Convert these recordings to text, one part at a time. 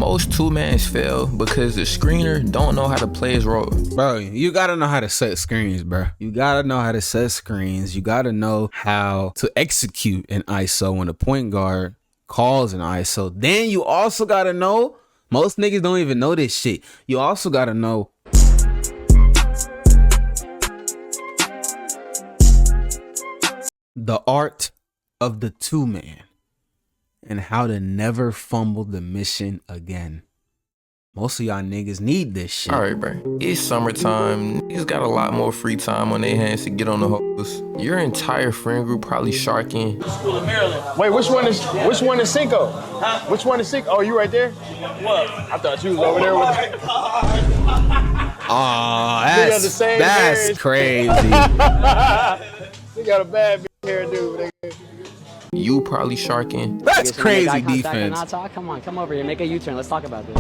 most two-mans fail because the screener don't know how to play his role. Bro, you gotta know how to set screens, bro. You gotta know how to set screens. You gotta know how to execute an ISO when the point guard calls an ISO. Then you also gotta know, most niggas don't even know this shit. You also gotta know the art of the two-man and how to never fumble the mission again. Most of y'all niggas need this shit. Alright, bro. It's summertime. Niggas got a lot more free time on their hands to get on the hose. Your entire friend group probably sharking. School of Maryland. Wait, which one is Cinco? Huh? Which one is Cinco? Oh, you right there? What? I thought you was over there with Oh, that's crazy. They got a bad hairdo. You probably sharking. That's crazy defense. Come on, come over here, make a U-turn. Let's talk about this.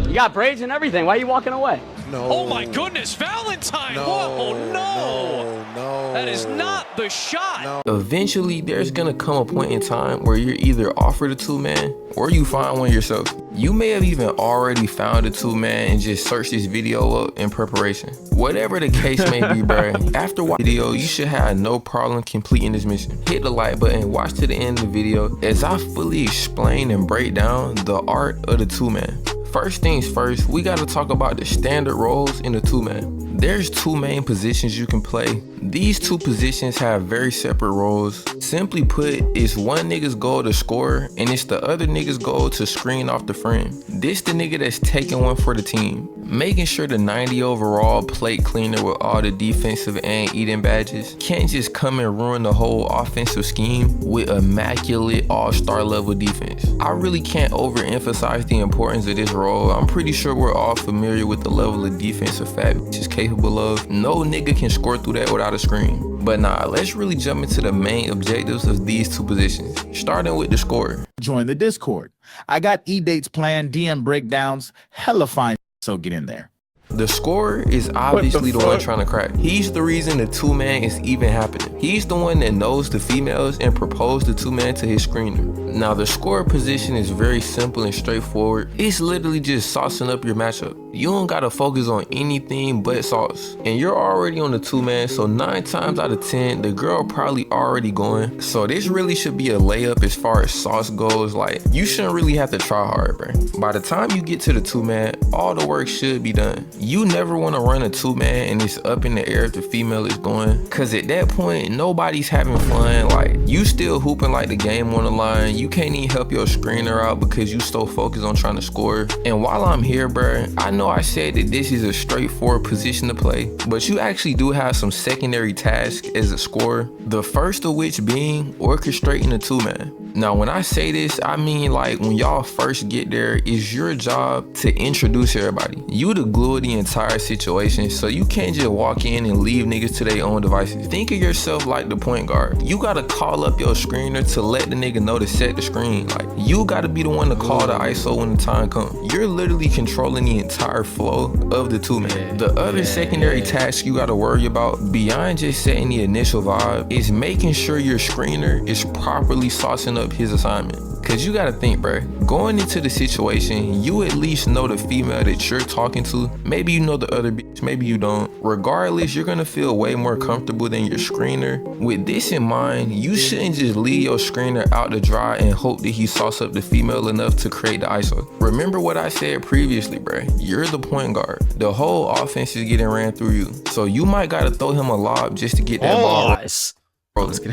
You got braids and everything. Why are you walking away? No. Oh my goodness, Valentine! No, what? Oh no! No. That is not the shot. No. Eventually, there's gonna come a point in time where you're either offered a two-man or you find one yourself. You may have even already found a two-man and just searched this video up in preparation. Whatever the case may be, bro, after watching the video, you should have no problem completing this mission. Hit the like button, watch to the end of the video as I fully explain and break down the art of the two-man. First things first, we gotta talk about the standard roles in the two-man. There's two main positions you can play. These two positions have very separate roles. Simply put, it's one nigga's goal to score and it's the other nigga's goal to screen off the frame. This the nigga that's taking one for the team, making sure the 90 overall plate cleaner with all the defensive and eating badges can't just come and ruin the whole offensive scheme with immaculate all-star level defense. I really can't overemphasize the importance of this role. I'm pretty sure we're all familiar with the level of defensive fat bitch is capable of. No nigga can score through that without a screen. But nah, let's really jump into the main objectives of these two positions, starting with the scorer. Join the Discord. I got E-dates planned, DM breakdowns, hella fine, so get in there. The scorer is obviously the one trying to crack. He's the reason the two-man is even happening. He's the one that knows the females and proposed the two-man to his screener. Now, the scorer position is very simple and straightforward. It's literally just saucing up your matchup. You don't gotta focus on anything but sauce. And you're already on the two-man, so 9 times out of 10, the girl probably already going. So this really should be a layup as far as sauce goes. Like, you shouldn't really have to try hard, bro. By the time you get to the two-man, all the work should be done. You never want to run a two-man and it's up in the air if the female is going, cause at that point nobody's having fun. Like, you still hooping like the game on the line. You can't even help your screener out because you so focused on trying to score. And while I'm here, bruh, I know I said that this is a straightforward position to play, but you actually do have some secondary tasks as a scorer. The first of which being orchestrating the two-man. Now, when I say this, I mean like when y'all first get there, it's your job to introduce everybody. You the glue of the entire situation, so you can't just walk in and leave niggas to their own devices. Think of yourself like the point guard. You gotta call up your screener to let the nigga know to set the screen. Like, you gotta be the one to call the ISO when the time comes. You're literally controlling the entire flow of the two-man. The other secondary task you gotta worry about beyond just setting the initial vibe is making sure your screener is properly saucing up his assignment. Cause you gotta think, bro, going into the situation, you at least know the female that you're talking to. Maybe you know the other bitch, maybe you don't. Regardless, you're gonna feel way more comfortable than your screener. With this in mind, you shouldn't just leave your screener out to dry and hope that he sauce up the female enough to create the ISO. Remember what I said previously, bro. You're the point guard. The whole offense is getting ran through you. So you might gotta throw him a lob just to get that ball.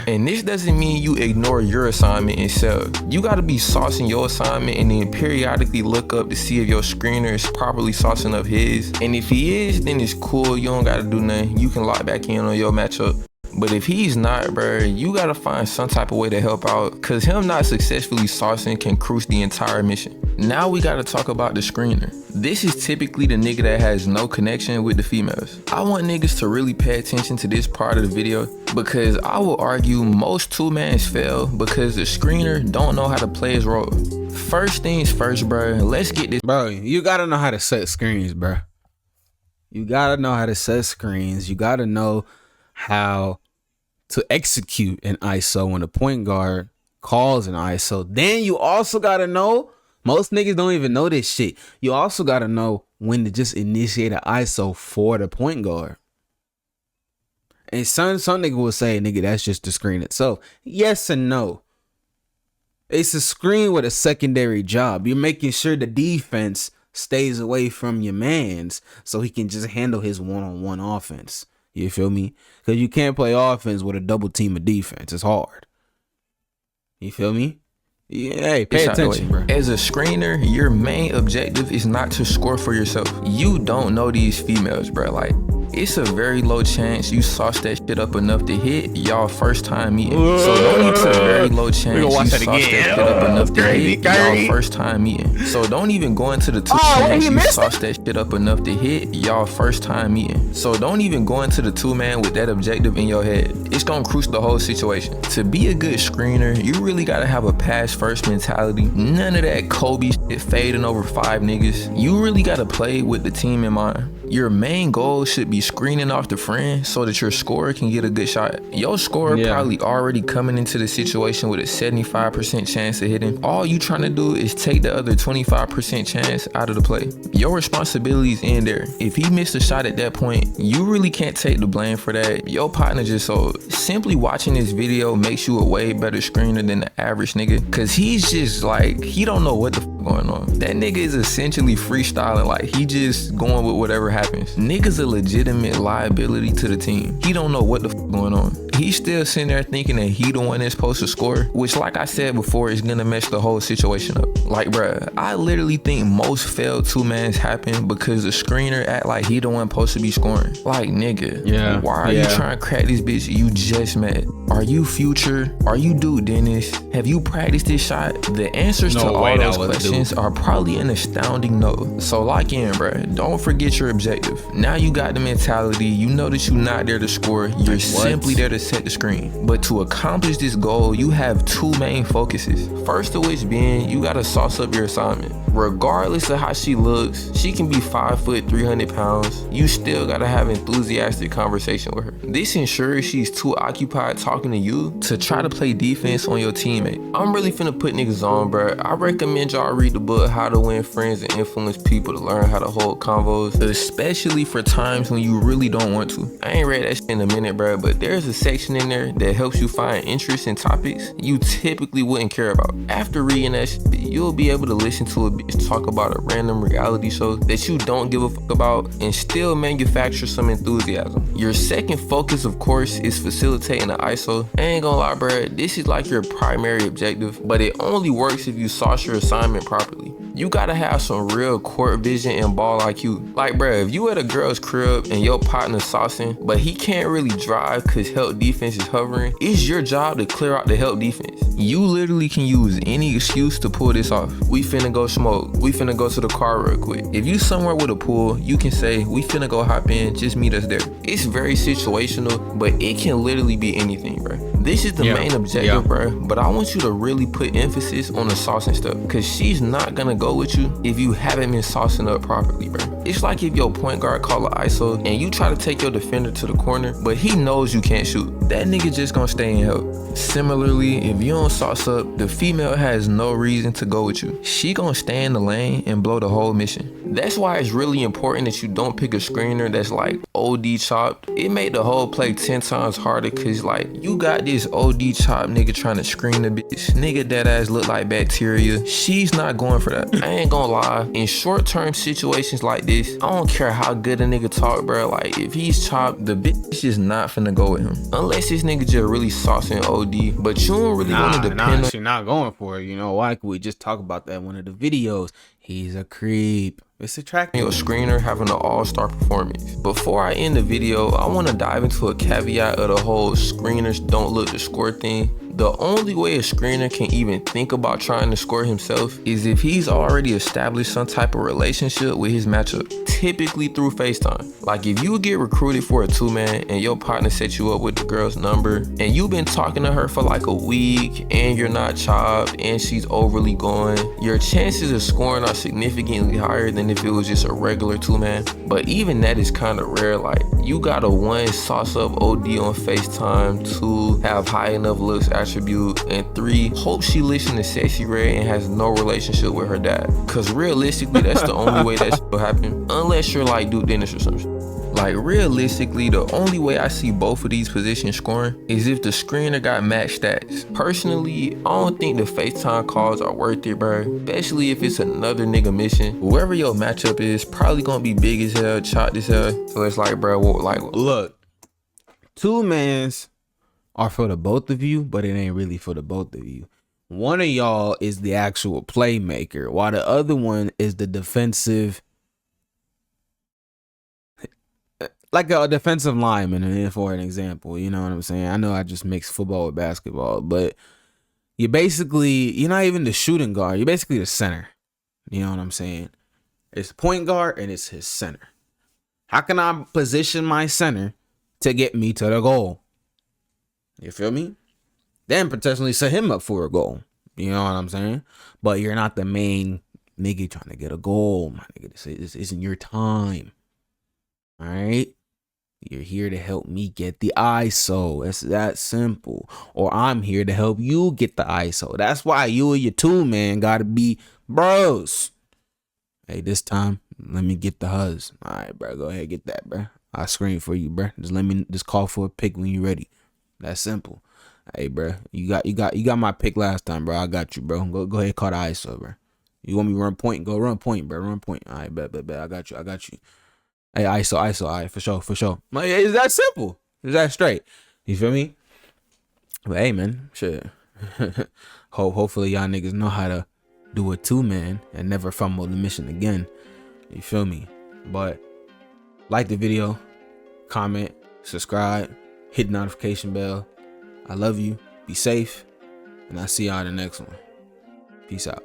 And this doesn't mean you ignore your assignment itself. You gotta be saucing your assignment and then periodically look up to see if your screener is properly saucing up his. And if he is, then it's cool. You don't gotta do nothing. You can lock back in on your matchup. But if he's not, bro, you gotta find some type of way to help out, cause him not successfully saucing can cruise the entire mission. Now we gotta talk about the screener. This is typically the nigga that has no connection with the females. I want niggas to really pay attention to this part of the video, because I will argue most two-mans fail because the screener don't know how to play his role. First things first, bro, let's get this. Bro, you gotta know how to set screens, bro. You gotta know how to set screens. You gotta know how to execute an ISO when the point guard calls an ISO. Then you also gotta know Most niggas don't even know this shit. You also gotta know when to just initiate an ISO for the point guard. And some nigga will say, nigga, that's just the screen itself. Yes and no. It's a screen with a secondary job. You're making sure the defense stays away from your mans so he can just handle his one-on-one offense. You feel me? Because you can't play offense with a double team of defense. It's hard. You feel me? Yeah, hey, pay attention, bro. As a screener, your main objective is not to score for yourself. You don't know these females, bro. Like, it's a very low chance you sauce that shit up enough to hit y'all first time meeting. So don't even, it's a very low chance you sauce that shit up enough to hit y'all first time meeting. So don't even go into the two-man you sauce that shit up enough to hit y'all first time meeting. So don't even go into the two-man with that objective in your head. It's gonna cruise the whole situation. To be a good screener, you really gotta have a pass first mentality. None of that Kobe shit fading over 5 niggas. You really gotta play with the team in mind. Your main goal should be screening off the friend so that your scorer can get a good shot. Your scorer probably already coming into the situation with a 75% chance of hitting. All you trying to do is take the other 25% chance out of the play. Your responsibilities in there. If he missed a shot at that point, you really can't take the blame for that. Your partner just sold. Simply watching this video makes you a way better screener than the average nigga, cause he's just like, he don't know what the fuck going on. That nigga is essentially freestyling, like he just going with whatever happens. Nigga's a legitimate liability to the team. He don't know what the fuck going on. He's still sitting there thinking that he the one that's supposed to score, which, like I said before, is gonna mess the whole situation up. Like, bruh, I literally think most failed two-mans happen because the screener act like he the one supposed to be scoring. Like, nigga, why are you trying to crack this bitch you just met? Are you Future? Are you Dude Dennis? Have you practiced this shot? The answers to all those questions are probably an astounding no. So lock in, bruh. Don't forget your objective. Now you got the mentality. You know that you're not there to score. You're simply there to set the screen. But to accomplish this goal, you have 2 main focuses. First of which being, you gotta sauce up your assignment. Regardless of how she looks, she can be 5 foot, 300 pounds. You still gotta have enthusiastic conversation with her. This ensures she's too occupied talking to you to try to play defense on your teammate. I'm really finna put niggas on, bruh. I recommend y'all read the book How to Win Friends and Influence People to learn how to hold convos, especially for times when you really don't want to. I ain't read that shit in a minute, bruh, but there's a section in there that helps you find interest in topics you typically wouldn't care about. After reading that shit, you'll be able to listen to a bitch talk about a random reality show that you don't give a fuck about and still manufacture some enthusiasm. Your second focus, of course, is facilitating the ISO. I ain't gonna lie, bruh, this is like your primary objective, but it only works if you sauce your assignment properly. You gotta have some real court vision and ball IQ. Like, bruh, if you at a girl's crib and your partner's saucing, but he can't really drive cause help defense is hovering, it's your job to clear out the help defense. You literally can use any excuse to pull this off. We finna go smoke. We finna go to the car real quick. If you somewhere with a pool, you can say, we finna go hop in, just meet us there. It's very situational, but it can literally be anything, bruh. This is the main objective, bruh, but I want you to really put emphasis on the saucing stuff, cause she's not gonna go with you if you haven't been saucing up properly, bruh. It's like if your point guard call an ISO and you try to take your defender to the corner, but he knows you can't shoot. That nigga just gonna stay in help. Similarly, if you don't sauce up, the female has no reason to go with you. She gonna stay in the lane and blow the whole mission. That's why it's really important that you don't pick a screener that's like OD chopped. It made the whole play 10 times harder, cause like you got this OD chopped nigga trying to screen a bitch. Nigga that ass look like bacteria. She's not going for that. I ain't gonna lie, in short-term situations like this, I don't care how good a nigga talk, bro. Like if he's chopped, the bitch is not finna go with him. Unless this nigga just really saucing OD, but you don't really want to depend on. She not going for it. You know why? We just talk about that in one of the videos. He's a creep. It's attractive. Your screener having an all-star performance. Before I end the video, I want to dive into a caveat of the whole screeners don't look to score thing. The only way a screener can even think about trying to score himself is if he's already established some type of relationship with his matchup, typically through FaceTime. Like if you get recruited for a 2-man and your partner sets you up with the girl's number and you've been talking to her for like a week and you're not chopped and she's overly going, your chances of scoring are significantly higher than if it was just a regular 2-man. But even that is kind of rare. Like you gotta 1, sauce up OD on FaceTime, 2, have high enough looks attribute, and 3, hope she listens to Sexy Red and has no relationship with her dad. Cause realistically, that's the only way that shit will happen, unless you're like Duke Dennis or something. Like realistically, the only way I see both of these positions scoring is if the screener got match stats. Personally, I don't think the FaceTime calls are worth it, bro. Especially if it's another nigga mission. Whoever your matchup is, probably gonna be big as hell, chopped as hell. So it's like, bro, like, look, 2-mans are for the both of you, but it ain't really for the both of you. One of y'all is the actual playmaker, while the other one is the defensive, like a defensive lineman, for an example. You know what I'm saying? I know I just mixed football with basketball, but you're not even the shooting guard. You're basically the center. You know what I'm saying? It's point guard and it's his center. How can I position my center to get me to the goal? You feel me? Then potentially set him up for a goal. You know what I'm saying? But you're not the main nigga trying to get a goal, my nigga. This isn't your time. All right? You're here to help me get the ISO. It's that simple. Or I'm here to help you get the ISO. That's why you and your 2-man gotta be bros. Hey, this time, let me get the huzz. All right, bro. Go ahead, get that, bro. I'll screen for you, bro. Just call for a pick when you're ready. That's simple. Hey, bro. You got my pick last time, bro. I got you, bro. Go ahead, call the ISO, bro. You want me to run point? Go run point, bro. Run point. All right, bet. I got you. Hey, ISO, all right, for sure. Like, it's that simple. It's that straight. You feel me? But hey, man, shit. Hopefully y'all niggas know how to do a 2-man and never fumble the mission again. You feel me? But like the video, comment, subscribe, hit the notification bell. I love you. Be safe. And I'll see y'all in the next one. Peace out.